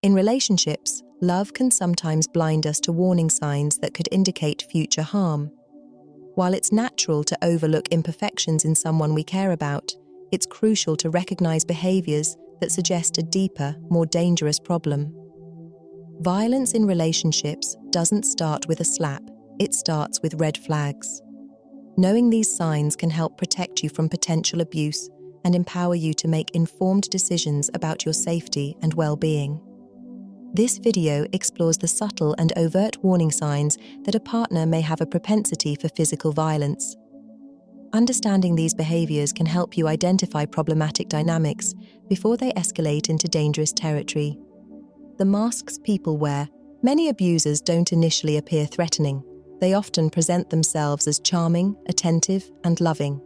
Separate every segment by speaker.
Speaker 1: In relationships, love can sometimes blind us to warning signs that could indicate future harm. While it's natural to overlook imperfections in someone we care about, it's crucial to recognize behaviors that suggest a deeper, more dangerous problem. Violence in relationships doesn't start with a slap, it starts with red flags. Knowing these signs can help protect you from potential abuse and empower you to make informed decisions about your safety and well-being. This video explores the subtle and overt warning signs that a partner may have a propensity for physical violence. Understanding these behaviors can help you identify problematic dynamics before they escalate into dangerous territory. The masks people wear. Many abusers don't initially appear threatening. They often present themselves as charming, attentive, and loving.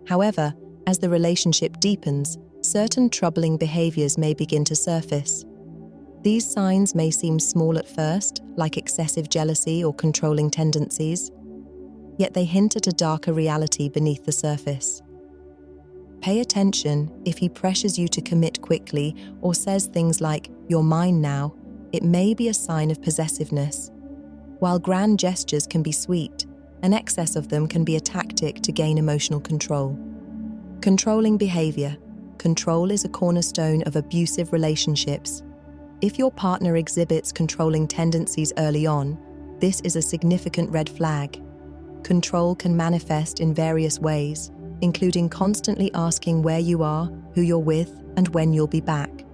Speaker 1: However, as the relationship deepens, certain troubling behaviors may begin to surface. These signs may seem small at first, like excessive jealousy or controlling tendencies, yet they hint at a darker reality beneath the surface. Pay attention if he pressures you to commit quickly or says things like, "You're mine now." It may be a sign of possessiveness. While grand gestures can be sweet, an excess of them can be a tactic to gain emotional control. Controlling behavior. Control is a cornerstone of abusive relationships. If your partner exhibits controlling tendencies early on, this is a significant red flag. Control can manifest in various ways, including constantly asking where you are, who you're with, and when you'll be back.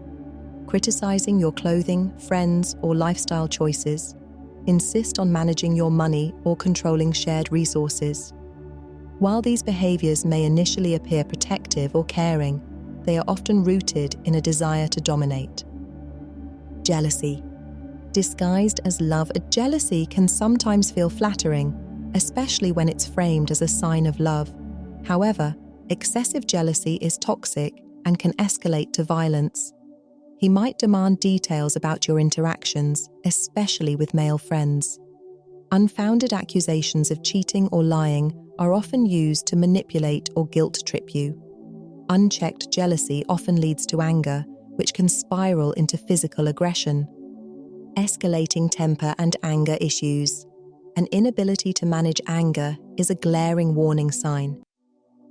Speaker 1: Criticizing your clothing, friends, or lifestyle choices. Insist on managing your money or controlling shared resources. While these behaviors may initially appear protective or caring, they are often rooted in a desire to dominate. Jealousy. Disguised as love, jealousy can sometimes feel flattering, especially when it's framed as a sign of love. However, excessive jealousy is toxic and can escalate to violence. He might demand details about your interactions, especially with male friends. Unfounded accusations of cheating or lying are often used to manipulate or guilt trip you. Unchecked jealousy often leads to anger, which can spiral into physical aggression. Escalating temper and anger issues. An inability to manage anger is a glaring warning sign.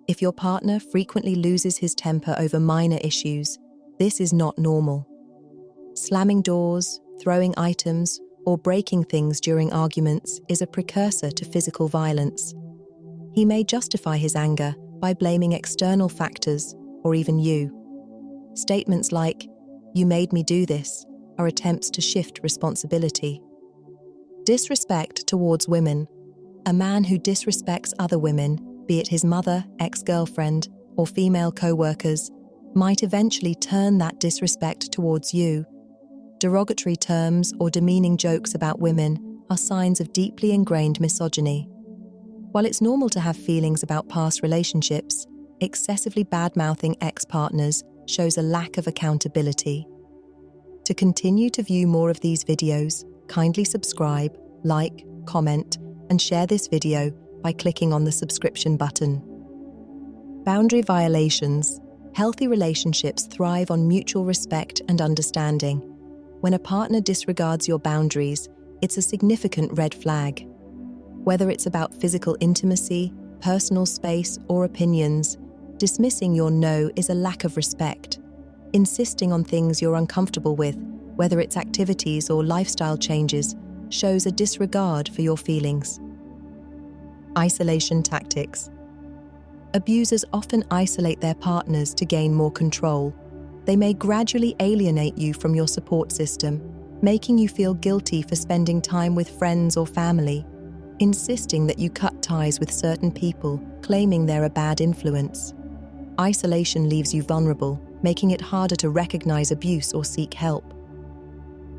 Speaker 1: If your partner frequently loses his temper over minor issues, this is not normal. Slamming doors, throwing items, or breaking things during arguments is a precursor to physical violence. He may justify his anger by blaming external factors or even you. Statements like, "You made me do this," are attempts to shift responsibility. Disrespect towards women. A man who disrespects other women, be it his mother, ex-girlfriend, or female co-workers, might eventually turn that disrespect towards you. Derogatory terms or demeaning jokes about women are signs of deeply ingrained misogyny. While it's normal to have feelings about past relationships, excessively bad-mouthing ex-partners shows a lack of accountability. To continue to view more of these videos, kindly subscribe, like, comment, and share this video by clicking on the subscription button. Boundary violations. Healthy relationships thrive on mutual respect and understanding. When a partner disregards your boundaries, it's a significant red flag. Whether it's about physical intimacy, personal space, or opinions, dismissing your no is a lack of respect. Insisting on things you're uncomfortable with, whether it's activities or lifestyle changes, shows a disregard for your feelings. Isolation tactics. Abusers often isolate their partners to gain more control. They may gradually alienate you from your support system, making you feel guilty for spending time with friends or family, insisting that you cut ties with certain people, claiming they're a bad influence. Isolation leaves you vulnerable, making it harder to recognize abuse or seek help.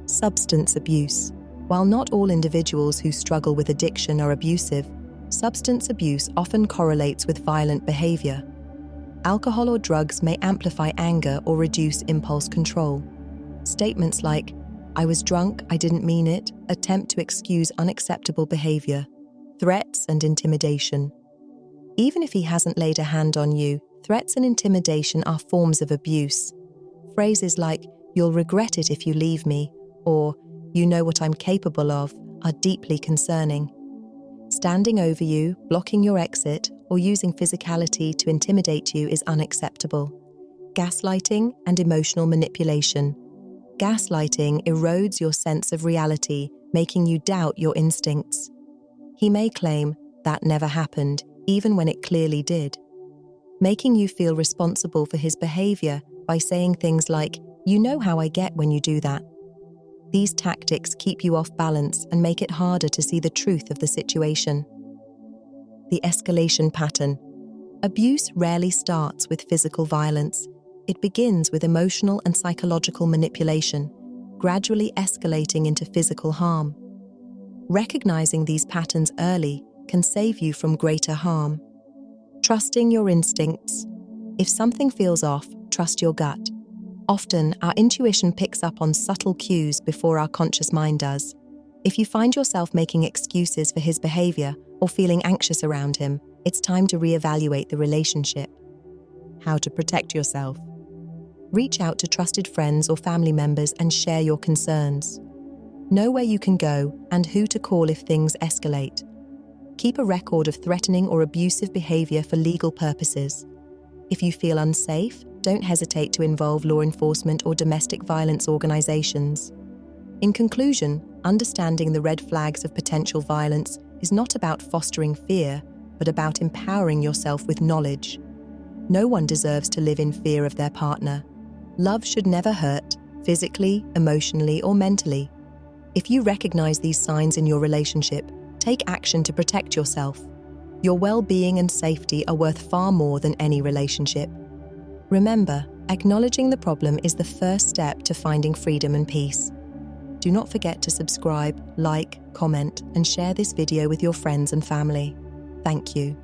Speaker 1: Substance abuse. While not all individuals who struggle with addiction are abusive, substance abuse often correlates with violent behavior. Alcohol or drugs may amplify anger or reduce impulse control. Statements like, "I was drunk, I didn't mean it," attempt to excuse unacceptable behavior. Threats and intimidation. Even if he hasn't laid a hand on you, threats and intimidation are forms of abuse. Phrases like, "You'll regret it if you leave me," or "you know what I'm capable of" are deeply concerning. Standing over you, blocking your exit, or using physicality to intimidate you is unacceptable. Gaslighting and emotional manipulation. Gaslighting erodes your sense of reality, making you doubt your instincts. He may claim that never happened, even when it clearly did, making you feel responsible for his behavior by saying things like, "You know how I get when you do that." These tactics keep you off balance and make it harder to see the truth of the situation. The escalation pattern. Abuse rarely starts with physical violence. It begins with emotional and psychological manipulation, gradually escalating into physical harm. Recognizing these patterns early can save you from greater harm. Trusting your instincts. If something feels off, trust your gut. Often, our intuition picks up on subtle cues before our conscious mind does. If you find yourself making excuses for his behavior or feeling anxious around him, it's time to reevaluate the relationship. How to protect yourself. Reach out to trusted friends or family members and share your concerns. Know where you can go and who to call if things escalate. Keep a record of threatening or abusive behavior for legal purposes. If you feel unsafe, don't hesitate to involve law enforcement or domestic violence organizations. In conclusion, understanding the red flags of potential violence is not about fostering fear, but about empowering yourself with knowledge. No one deserves to live in fear of their partner. Love should never hurt, physically, emotionally, or mentally. If you recognize these signs in your relationship, take action to protect yourself. Your well-being and safety are worth far more than any relationship. Remember, acknowledging the problem is the first step to finding freedom and peace. Do not forget to subscribe, like, comment, and share this video with your friends and family. Thank you.